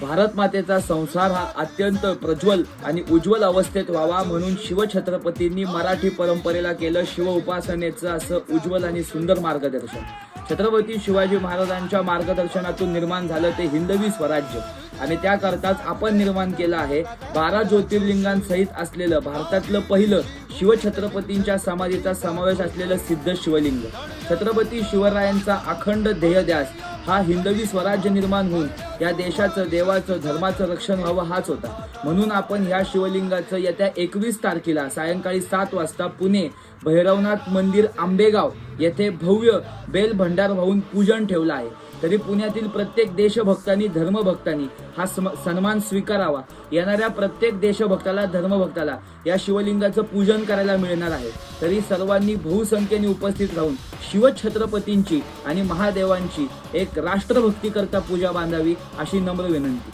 भारत मातेचा संसार हा अत्यंत प्रज्वल आणि उज्ज्वल अवस्थेत व्हावा म्हणून शिवछत्रपतींनी मराठी परंपरेला केलं शिव उपासनेचं असं उज्ज्वल आणि सुंदर मार्गदर्शन। छत्रपती शिवाजी महाराजांच्या मार्गदर्शनातून निर्माण झालं ते हिंदवी स्वराज्य आणि त्याकरताच आपण निर्माण केलं आहे 12 ज्योतिर्लिंगांसहित असलेलं भारतातलं पहिलं शिवछत्रपतींच्या समाधीचा समावेश असलेलं सिद्ध शिवलिंग। छत्रपती शिवरायांचा अखंड ध्येयध्यास हा हिंदवी स्वराज्य निर्माण होऊन या देशाचं देवाचं धर्माचं रक्षण व्हावं हाच होता। म्हणून आपण ह्या शिवलिंगाचं येत्या 21 तारखेला सायंकाळी 7 वाजता पुणे भैरवनाथ मंदिर आंबेगाव येथे भव्य बेल भंडार वाहून पूजन ठेवलं आहे। तरी पुण्यातील प्रत्येक देशभक्तांनी धर्मभक्तांनी हा सन्मान स्वीकारावा। येणाऱ्या प्रत्येक देशभक्ताला धर्मभक्ताला या शिवलिंगाचं पूजन करायला मिळणार आहे। तरी सर्वांनी बहुसंख्येने उपस्थित राहून शिवछत्रपतींची आणि महादेवांची एक राष्ट्रभक्ती करता पूजा बांधावी अशी नम्र विनंती।